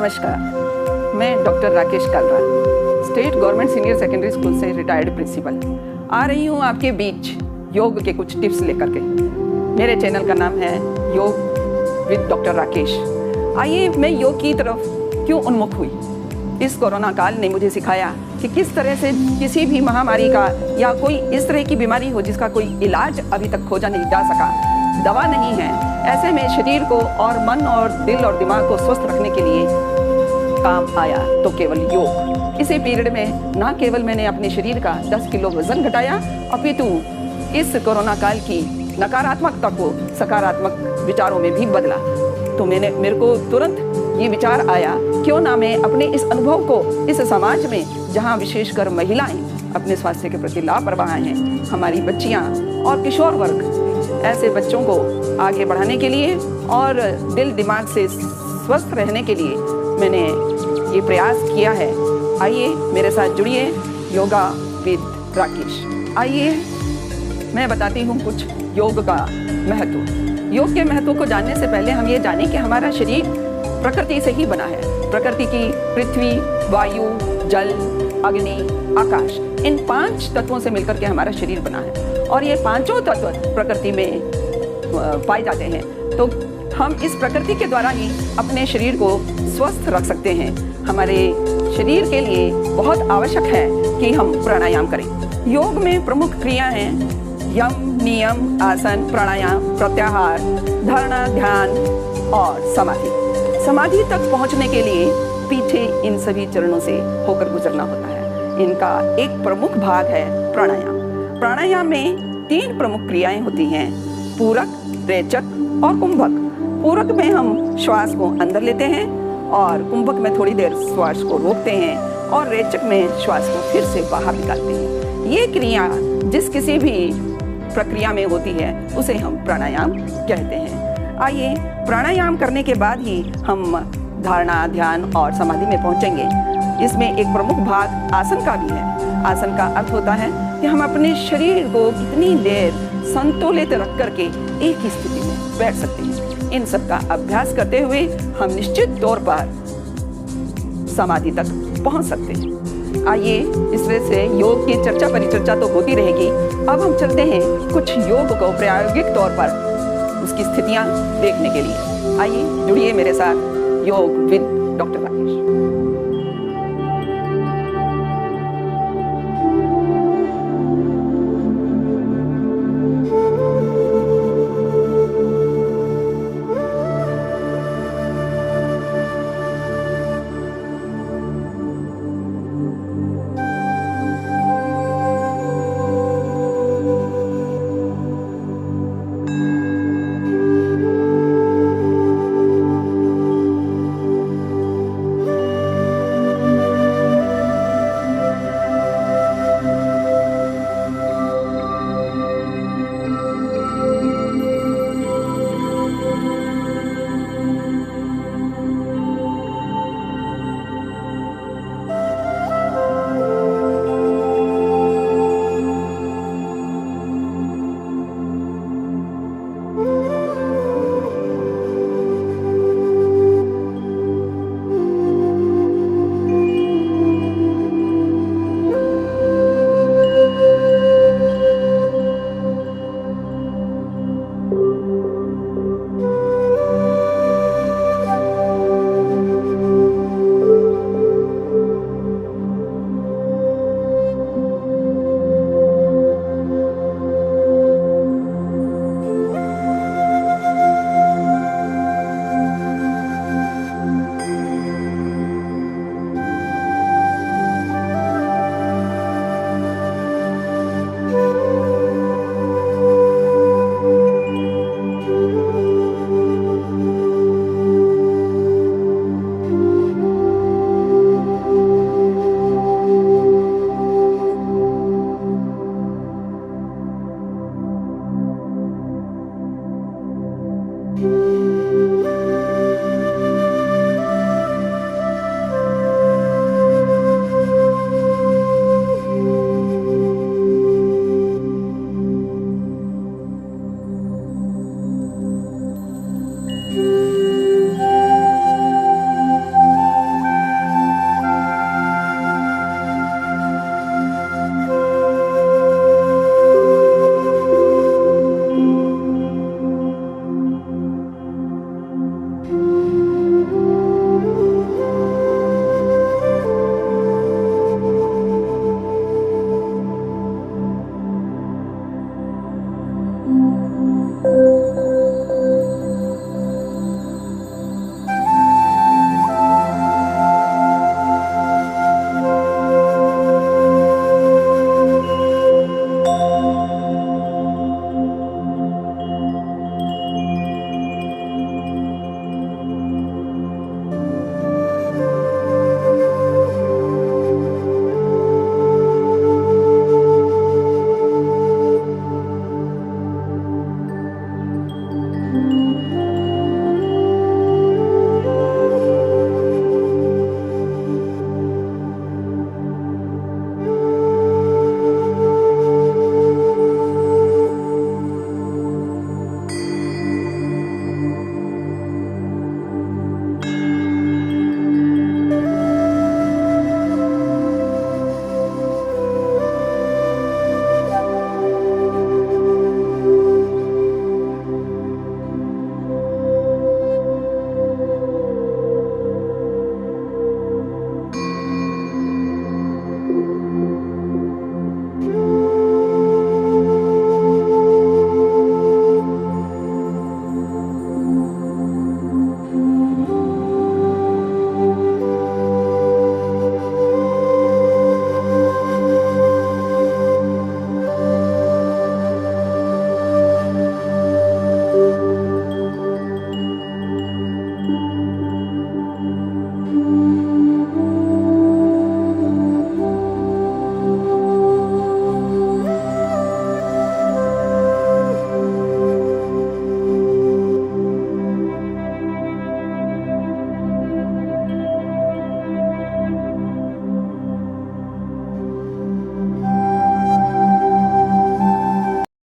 नमस्कार, मैं doctor Rakesh Kalra, state government senior secondary school से रिटायर्ड प्रिंसिपल आ रही हूँ आपके बीच योग के कुछ टिप्स लेकर के। मेरे चैनल का नाम है योग विद डॉक्टर राकेश। आइए, मैं योग की तरफ क्यों उन्मुख हुई। इस कोरोना काल ने मुझे सिखाया कि किस तरह से किसी भी महामारी का या कोई इस तरह की बीमारी हो जिसका कोई इलाज अभी तक खोजा नहीं जा सका, दवा नहीं है, ऐसे में शरीर को और मन और दिल और दिमाग को स्वस्थ रखने के लिए काम आया तो केवल योग। इसी पीरियड में न केवल मैंने अपने शरीर का 10 किलो वजन घटाया, अपितु इस कोरोना काल की नकारात्मकता को सकारात्मक विचारों में भी बदला। तो मेरे को तुरंत ये विचार आया, क्यों ना मैं अपने इस अनुभव को इस समाज में, जहाँ विशेषकर महिलाएं अपने स्वास्थ्य के प्रति लापरवाह हैं, हमारी बच्चियाँ और किशोर वर्ग, ऐसे बच्चों को आगे बढ़ाने के लिए और दिल दिमाग से स्वस्थ रहने के लिए मैंने ये प्रयास किया है। आइए मेरे साथ जुड़िए, योगा विद राकेश। आइए मैं बताती हूँ कुछ योग का महत्व। योग के महत्व को जानने से पहले हम ये जानें कि हमारा शरीर प्रकृति से ही बना है। प्रकृति की पृथ्वी, वायु, जल, अग्नि, आकाश, इन 5 तत्वों से मिलकर के हमारा शरीर बना है और ये 5 तत्व प्रकृति में पाए जाते हैं। तो हम इस प्रकृति के द्वारा ही अपने शरीर को स्वस्थ रख सकते हैं। हमारे शरीर के लिए बहुत आवश्यक है कि हम प्राणायाम करें। योग में प्रमुख क्रिया हैं यम, नियम, आसन, प्राणायाम, प्रत्याहार, धारणा, ध्यान और समाधि। समाधि तक पहुंचने के लिए पीछे इन सभी चरणों से होकर गुजरना होता है। इनका एक प्रमुख भाग है प्राणायाम। प्राणायाम में 3 प्रमुख क्रियाएं होती हैं, पूरक, रेचक और कुंभक। पूरक में हम श्वास को अंदर लेते हैं और कुंभक में थोड़ी देर श्वास को रोकते हैं और रेचक में श्वास को फिर से बाहर निकालते हैं। ये क्रिया जिस किसी भी प्रक्रिया में होती है उसे हम प्राणायाम कहते हैं। आइए, प्राणायाम करने के बाद ही हम धारणा, ध्यान और समाधि में पहुंचेंगे। इसमें एक प्रमुख भाग आसन का भी है। आसन का अर्थ होता है कि हम अपने शरीर को कितनी देर संतुलित रख करके एक ही स्थिति में बैठ सकते हैं। इन सब का अभ्यास करते हुए हम निश्चित तौर पर समाधि तक पहुंच सकते हैं। आइए, इस तरह से योग की चर्चा परिचर्चा तो होती रहेगी। अब हम चलते हैं कुछ योग को प्रायोगिक तौर पर उसकी स्थितियां देखने के लिए। आइए जुड़िए मेरे साथ योग विद डॉक्टर राकेश।